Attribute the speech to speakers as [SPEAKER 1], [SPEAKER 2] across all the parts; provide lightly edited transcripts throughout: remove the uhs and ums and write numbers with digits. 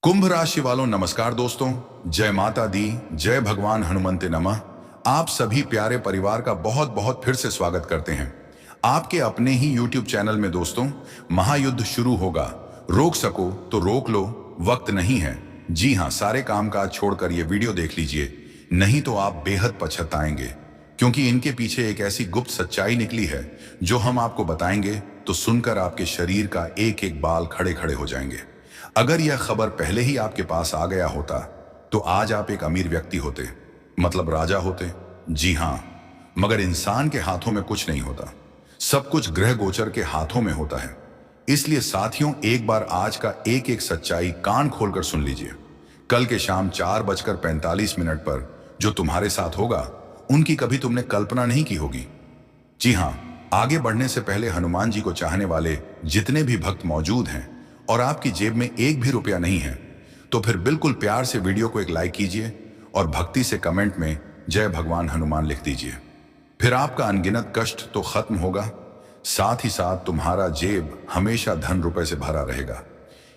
[SPEAKER 1] कुंभ राशि वालों नमस्कार दोस्तों। जय माता दी, जय भगवान हनुमंते नमः। आप सभी प्यारे परिवार का बहुत बहुत फिर से स्वागत करते हैं आपके अपने ही YouTube चैनल में। दोस्तों, महायुद्ध शुरू होगा, रोक सको तो रोक लो, वक्त नहीं है। जी हाँ, सारे कामकाज छोड़कर ये वीडियो देख लीजिए, नहीं तो आप बेहद पछताएंगे, क्योंकि इनके पीछे एक ऐसी गुप्त सच्चाई निकली है जो हम आपको बताएंगे तो सुनकर आपके शरीर का एक एक बाल खड़े खड़े हो जाएंगे। अगर यह खबर पहले ही आपके पास आ गया होता तो आज आप एक अमीर व्यक्ति होते, मतलब राजा होते। जी हाँ, मगर इंसान के हाथों में कुछ नहीं होता, सब कुछ ग्रह गोचर के हाथों में होता है। इसलिए साथियों, एक बार आज का एक एक सच्चाई कान खोलकर सुन लीजिए। कल के शाम 4:45 पर जो तुम्हारे साथ होगा, उनकी कभी तुमने कल्पना नहीं की होगी। जी हाँ, आगे बढ़ने से पहले हनुमान जी को चाहने वाले जितने भी भक्त मौजूद हैं और आपकी जेब में एक भी रुपया नहीं है, तो फिर बिल्कुल प्यार से वीडियो को एक लाइक कीजिए और भक्ति से कमेंट में जय भगवान हनुमान लिख दीजिए। फिर आपका अनगिनत कष्ट तो खत्म होगा, साथ ही साथ तुम्हारा जेब हमेशा धन रुपए से भरा रहेगा।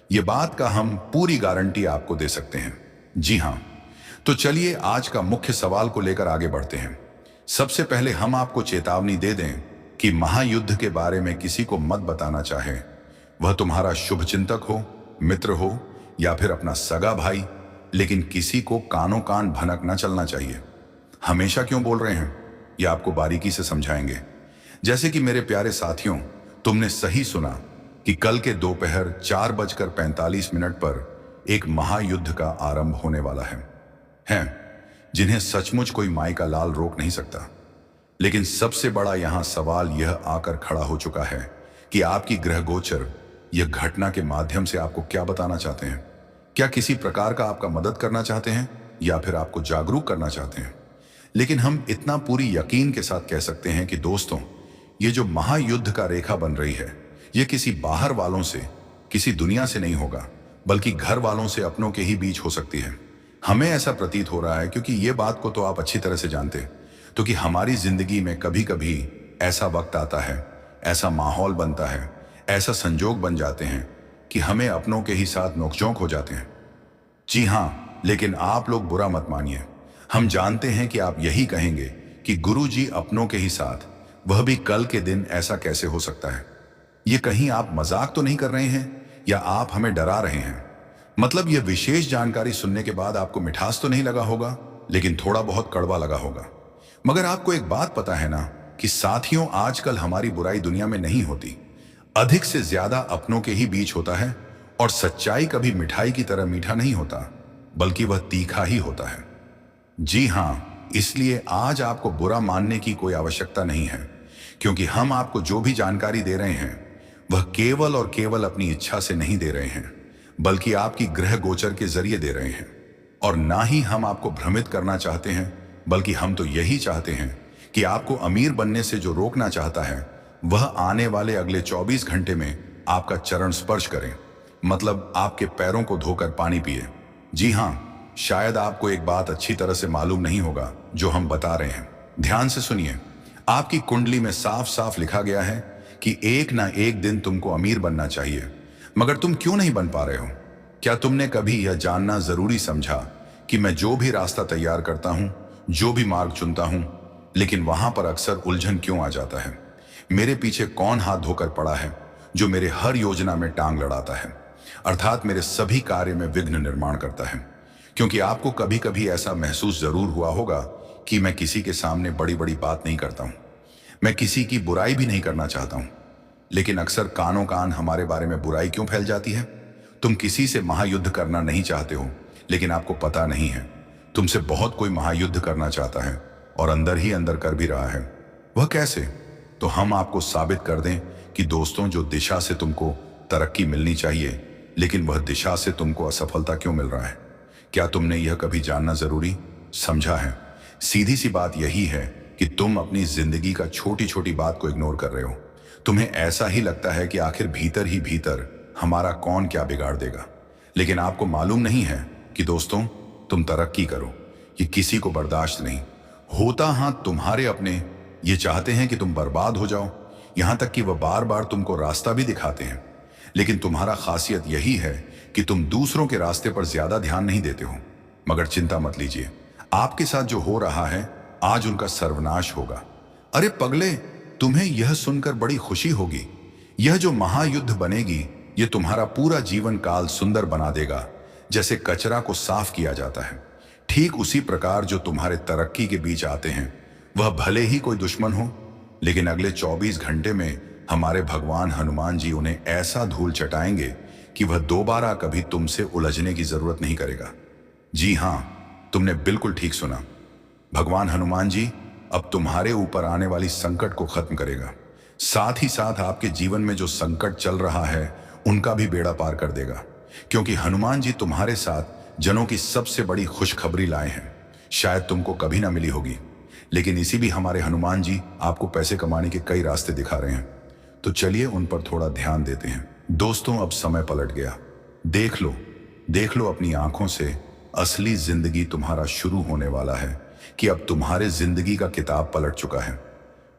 [SPEAKER 1] ये बात का हम पूरी गारंटी आपको दे सकते हैं। जी हाँ, तो चलिए आज का मुख्य सवाल को लेकर आगे बढ़ते हैं। सबसे पहले हम आपको चेतावनी दे दें कि महायुद्ध के बारे में किसी को मत बताना चाहे, वह तुम्हारा शुभचिंतक हो, मित्र हो या फिर अपना सगा भाई, लेकिन किसी को कानों कान भनक न चलना चाहिए। हमेशा क्यों बोल रहे हैं, यह आपको बारीकी से समझाएंगे। जैसे कि मेरे प्यारे साथियों, तुमने सही सुना कि कल के दोपहर 4:45 पर एक महायुद्ध का आरंभ होने वाला है जिन्हें सचमुच कोई माई का लाल रोक नहीं सकता। लेकिन सबसे बड़ा यहां सवाल यह आकर खड़ा हो चुका है कि आपकी ग्रह गोचर यह घटना के माध्यम से आपको क्या बताना चाहते हैं। क्या किसी प्रकार का आपका मदद करना चाहते हैं या फिर आपको जागरूक करना चाहते हैं। लेकिन हम इतना पूरी यकीन के साथ कह सकते हैं कि दोस्तों, ये जो महायुद्ध का रेखा बन रही है, ये किसी बाहर वालों से, किसी दुनिया से नहीं होगा, बल्कि घर वालों से अपनों के ही बीच हो सकती है। हमें ऐसा प्रतीत हो रहा है क्योंकि ये बात को तो आप अच्छी तरह से जानते, तो कि हमारी जिंदगी में कभी कभी ऐसा वक्त आता है, ऐसा माहौल बनता है, ऐसा संजोग बन जाते हैं कि हमें अपनों के ही साथ नोकझोंक हो जाते हैं। जी हाँ, लेकिन आप लोग बुरा मत मानिए, हम जानते हैं कि आप यही कहेंगे कि गुरुजी अपनों के ही साथ, वह भी कल के दिन, ऐसा कैसे हो सकता है। ये कहीं आप मजाक तो नहीं कर रहे हैं या आप हमें डरा रहे हैं। मतलब यह विशेष जानकारी सुनने के बाद आपको मिठास तो नहीं लगा होगा, लेकिन थोड़ा बहुत कड़वा लगा होगा। मगर आपको एक बात पता है ना कि साथियों, आजकल हमारी बुराई दुनिया में नहीं होती, अधिक से ज्यादा अपनों के ही बीच होता है। और सच्चाई कभी मिठाई की तरह मीठा नहीं होता, बल्कि वह तीखा ही होता है। जी हाँ, इसलिए आज आपको बुरा मानने की कोई आवश्यकता नहीं है, क्योंकि हम आपको जो भी जानकारी दे रहे हैं वह केवल और केवल अपनी इच्छा से नहीं दे रहे हैं, बल्कि आपकी ग्रह गोचर के जरिए दे रहे हैं। और ना ही हम आपको भ्रमित करना चाहते हैं, बल्कि हम तो यही चाहते हैं कि आपको अमीर बनने से जो रोकना चाहता है, वह आने वाले अगले 24 घंटे में आपका चरण स्पर्श करें, मतलब आपके पैरों को धोकर पानी पिए। जी हाँ, शायद आपको एक बात अच्छी तरह से मालूम नहीं होगा जो हम बता रहे हैं। ध्यान से सुनिए, आपकी कुंडली में साफ साफ लिखा गया है कि एक ना एक दिन तुमको अमीर बनना चाहिए, मगर तुम क्यों नहीं बन पा रहे हो। क्या तुमने कभी यह जानना जरूरी समझा कि मैं जो भी रास्ता तैयार करता हूं, जो भी मार्ग चुनता हूं, लेकिन वहां पर अक्सर उलझन क्यों आ जाता है। मेरे पीछे कौन हाथ धोकर पड़ा है जो मेरे हर योजना में टांग लड़ाता है, अर्थात मेरे सभी कार्य में विघ्न निर्माण करता है। क्योंकि आपको कभी कभी ऐसा महसूस जरूर हुआ होगा कि मैं किसी के सामने बड़ी बड़ी बात नहीं करता हूं, मैं किसी की बुराई भी नहीं करना चाहता हूं, लेकिन अक्सर कानों कान हमारे बारे में बुराई क्यों फैल जाती है। तुम किसी से महायुद्ध करना नहीं चाहते हो, लेकिन आपको पता नहीं है तुमसे बहुत कोई महायुद्ध करना चाहता है और अंदर ही अंदर कर भी रहा है। वह कैसे? तो हम आपको साबित कर दें कि दोस्तों, जो दिशा से तुमको तरक्की मिलनी चाहिए, लेकिन वह दिशा से तुमको असफलता क्यों मिल रहा है, क्या तुमने यह कभी जानना जरूरी समझा है। सीधी सी बात यही है कि तुम अपनी जिंदगी का छोटी छोटी बात को इग्नोर कर रहे हो। तुम्हें ऐसा ही लगता है कि आखिर भीतर ही भीतर हमारा कौन क्या बिगाड़ देगा, लेकिन आपको मालूम नहीं है कि दोस्तों, तुम तरक्की करो, ये किसी को बर्दाश्त नहीं होता। हाँ, तुम्हारे अपने ये चाहते हैं कि तुम बर्बाद हो जाओ, यहां तक कि वह बार बार तुमको रास्ता भी दिखाते हैं, लेकिन तुम्हारा खासियत यही है कि तुम दूसरों के रास्ते पर ज्यादा ध्यान नहीं देते हो। मगर चिंता मत लीजिए, आपके साथ जो हो रहा है आज उनका सर्वनाश होगा। अरे पगले, तुम्हें यह सुनकर बड़ी खुशी होगी। यह जो महायुद्ध बनेगी, यह तुम्हारा पूरा जीवन काल सुंदर बना देगा। जैसे कचरा को साफ किया जाता है, ठीक उसी प्रकार जो तुम्हारे तरक्की के बीच आते हैं, वह भले ही कोई दुश्मन हो, लेकिन अगले 24 घंटे में हमारे भगवान हनुमान जी उन्हें ऐसा धूल चटाएंगे कि वह दोबारा कभी तुमसे उलझने की जरूरत नहीं करेगा। जी हां, तुमने बिल्कुल ठीक सुना। भगवान हनुमान जी अब तुम्हारे ऊपर आने वाली संकट को खत्म करेगा। साथ ही साथ आपके जीवन में जो संकट चल रहा है उनका भी बेड़ा पार कर देगा, क्योंकि हनुमान जी तुम्हारे साथ जनों की सबसे बड़ी खुशखबरी लाए हैं। शायद तुमको कभी ना मिली होगी, लेकिन इसी भी हमारे हनुमान जी आपको पैसे कमाने के कई रास्ते दिखा रहे हैं। तो चलिए उन पर थोड़ा ध्यान देते हैं। दोस्तों, अब समय पलट गया। देख लो अपनी आंखों से, असली जिंदगी तुम्हारा शुरू होने वाला है कि अब तुम्हारे जिंदगी का किताब पलट चुका है।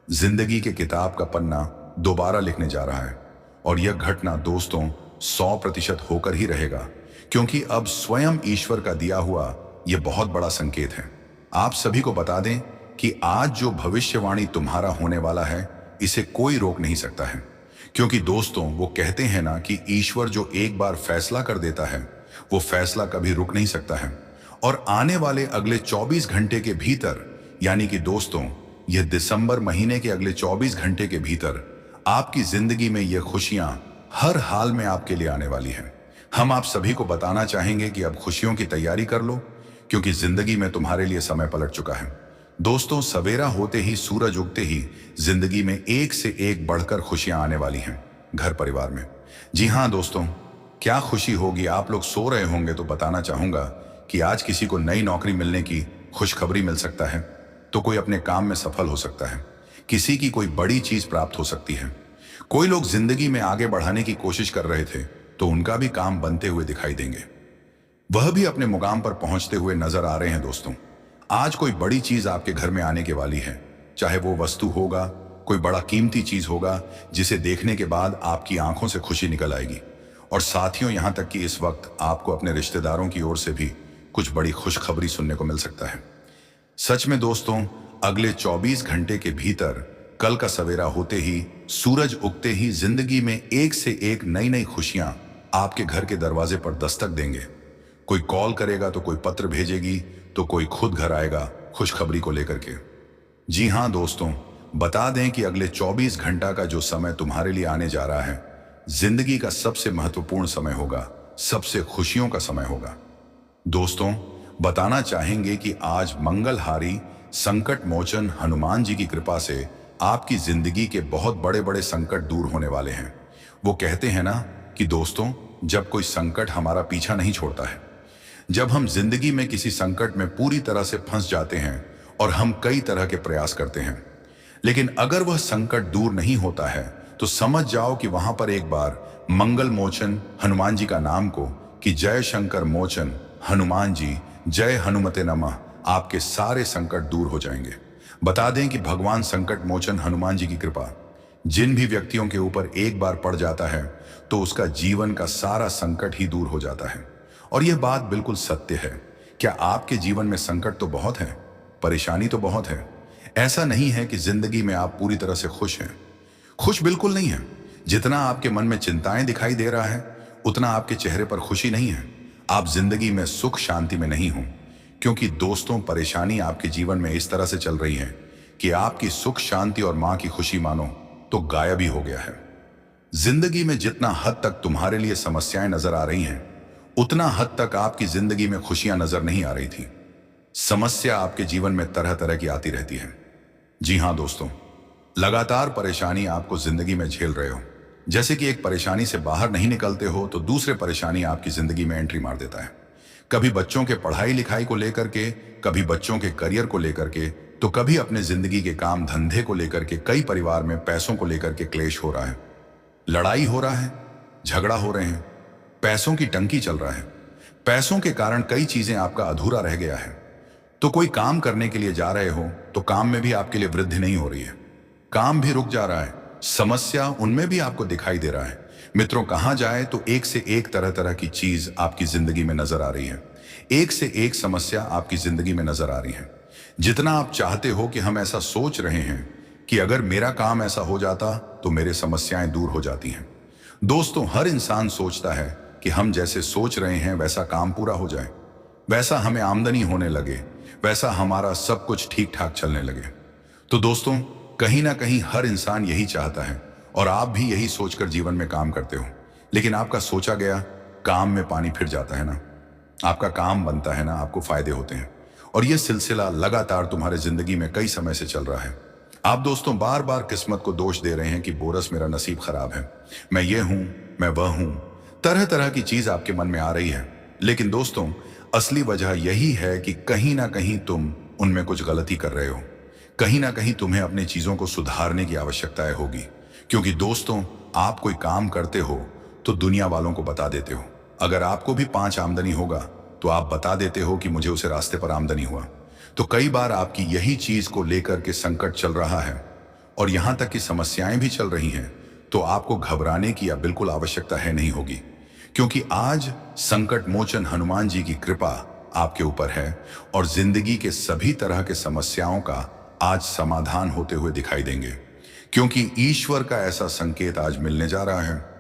[SPEAKER 1] जिंदगी के किताब का पन्ना दोबारा लिखने जा रहा है, और यह घटना दोस्तों 100% होकर ही रहेगा, क्योंकि अब स्वयं ईश्वर का दिया हुआ यह बहुत बड़ा संकेत है। आप सभी को बता दें कि आज जो भविष्यवाणी तुम्हारा होने वाला है, इसे कोई रोक नहीं सकता है, क्योंकि दोस्तों वो कहते हैं ना कि ईश्वर जो एक बार फैसला कर देता है, वो फैसला कभी रुक नहीं सकता है। और आने वाले अगले 24 घंटे के भीतर, यानी कि दोस्तों यह दिसंबर महीने के अगले 24 घंटे के भीतर आपकी जिंदगी में ये खुशियां हर हाल में आपके लिए आने वाली हैं। हम आप सभी को बताना चाहेंगे कि अब खुशियों की तैयारी कर लो, क्योंकि जिंदगी में तुम्हारे लिए समय पलट चुका है। दोस्तों, सवेरा होते ही, सूरज उगते ही जिंदगी में एक से एक बढ़कर खुशियां आने वाली हैं घर परिवार में। जी हां दोस्तों, क्या खुशी होगी। आप लोग सो रहे होंगे तो बताना चाहूंगा कि आज किसी को नई नौकरी मिलने की खुशखबरी मिल सकता है, तो कोई अपने काम में सफल हो सकता है, किसी की कोई बड़ी चीज प्राप्त हो सकती है। कोई लोग जिंदगी में आगे बढ़ाने की कोशिश कर रहे थे, तो उनका भी काम बनते हुए दिखाई देंगे, वह भी अपने मुकाम पर पहुंचते हुए नजर आ रहे हैं। दोस्तों, आज कोई बड़ी चीज आपके घर में आने के वाली है, चाहे वो वस्तु होगा, कोई बड़ा कीमती चीज होगा जिसे देखने के बाद आपकी आंखों से खुशी निकल आएगी। और साथियों, यहां तक कि इस वक्त आपको अपने रिश्तेदारों की ओर से भी कुछ बड़ी खुशखबरी सुनने को मिल सकता है। सच में दोस्तों, अगले 24 घंटे के भीतर, कल का सवेरा होते ही, सूरज उगते ही जिंदगी में एक से एक नई नई खुशियां आपके घर के दरवाजे पर दस्तक देंगे। कोई कॉल करेगा तो कोई पत्र भेजेगी, तो कोई खुद घर आएगा खुशखबरी को लेकर के। जी हां दोस्तों, बता दें कि अगले 24 घंटा का जो समय तुम्हारे लिए आने जा रहा है, जिंदगी का सबसे महत्वपूर्ण समय होगा, सबसे खुशियों का समय होगा। दोस्तों, बताना चाहेंगे कि आज मंगलहारी संकट मोचन हनुमान जी की कृपा से आपकी जिंदगी के बहुत बड़े बड़े संकट दूर होने वाले हैं। वो कहते हैं ना कि दोस्तों, जब कोई संकट हमारा पीछा नहीं छोड़ता है, जब हम जिंदगी में किसी संकट में पूरी तरह से फंस जाते हैं और हम कई तरह के प्रयास करते हैं, लेकिन अगर वह संकट दूर नहीं होता है, तो समझ जाओ कि वहां पर एक बार मंगल मोचन हनुमान जी का नाम को, कि जय शंकर मोचन हनुमान जी, जय हनुमते नमः, आपके सारे संकट दूर हो जाएंगे। बता दें कि भगवान संकट मोचन हनुमान जी की कृपा जिन भी व्यक्तियों के ऊपर एक बार पड़ जाता है, तो उसका जीवन का सारा संकट ही दूर हो जाता है। और यह बात बिल्कुल सत्य है। क्या आपके जीवन में संकट तो बहुत है, परेशानी तो बहुत है। ऐसा नहीं है कि जिंदगी में आप पूरी तरह से खुश हैं। खुश बिल्कुल नहीं है। जितना आपके मन में चिंताएं दिखाई दे रहा है, उतना आपके चेहरे पर खुशी नहीं है। आप जिंदगी में सुख शांति में नहीं हो, क्योंकि दोस्तों, परेशानी आपके जीवन में इस तरह से चल रही है कि आपकी सुख शांति और मां की खुशी मानो तो गायब ही हो गया है। जिंदगी में जितना हद तक तुम्हारे लिए समस्याएं नजर आ रही हैं, उतना हद तक आपकी जिंदगी में खुशियां नजर नहीं आ रही थी। समस्या आपके जीवन में तरह तरह की आती रहती है। जी हां दोस्तों, लगातार परेशानी आपको जिंदगी में झेल रहे हो। जैसे कि एक परेशानी से बाहर नहीं निकलते हो तो दूसरे परेशानी आपकी जिंदगी में एंट्री मार देता है। कभी बच्चों के पढ़ाई लिखाई को लेकर के, कभी बच्चों के करियर को लेकर के, तो कभी अपने जिंदगी के काम धंधे को लेकर के। कई परिवार में पैसों को लेकर के क्लेश हो रहा है, लड़ाई हो रहा है, झगड़ा हो रहे हैं, पैसों की टंकी चल रहा है। पैसों के कारण कई चीजें आपका अधूरा रह गया है। तो कोई काम करने के लिए जा रहे हो तो काम में भी आपके लिए वृद्धि नहीं हो रही है, काम भी रुक जा रहा है। समस्या उनमें भी आपको दिखाई दे रहा है मित्रों, कहा जाए तो एक से एक तरह तरह की चीज आपकी जिंदगी में नजर आ रही है। एक से एक समस्या आपकी जिंदगी में नजर आ रही है। जितना आप चाहते हो कि हम ऐसा सोच रहे हैं कि अगर मेरा काम ऐसा हो जाता तो मेरे समस्याएं दूर हो जाती हैं। दोस्तों, हर इंसान सोचता है कि हम जैसे सोच रहे हैं वैसा काम पूरा हो जाए, वैसा हमें आमदनी होने लगे, वैसा हमारा सब कुछ ठीक ठाक चलने लगे। तो दोस्तों, कहीं ना कहीं हर इंसान यही चाहता है और आप भी यही सोचकर जीवन में काम करते हो। लेकिन आपका सोचा गया काम में पानी फिर जाता है ना। आपका काम बनता है ना, आपको फायदे होते हैं और ये सिलसिला लगातार तुम्हारे जिंदगी में कई समय से चल रहा है। आप दोस्तों बार बार किस्मत को दोष दे रहे हैं कि बोरस मेरा नसीब खराब है, मैं ये हूं, मैं वह हूं, तरह तरह की चीज आपके मन में आ रही है। लेकिन दोस्तों, असली वजह यही है कि कहीं ना कहीं तुम उनमें कुछ गलती कर रहे हो। कहीं ना कहीं तुम्हें अपनी चीजों को सुधारने की आवश्यकता होगी। क्योंकि दोस्तों, आप कोई काम करते हो तो दुनिया वालों को बता देते हो। अगर आपको भी 5 आमदनी होगा तो आप बता देते हो कि मुझे उसे रास्ते पर आमदनी हुआ। तो कई बार आपकी यही चीज को लेकर के संकट चल रहा है और यहां तक कि समस्याएं भी चल रही हैं, तो आपको घबराने की या बिल्कुल आवश्यकता है नहीं होगी। क्योंकि आज संकट मोचन हनुमान जी की कृपा आपके ऊपर है और जिंदगी के सभी तरह के समस्याओं का आज समाधान होते हुए दिखाई देंगे। क्योंकि ईश्वर का ऐसा संकेत आज मिलने जा रहा है।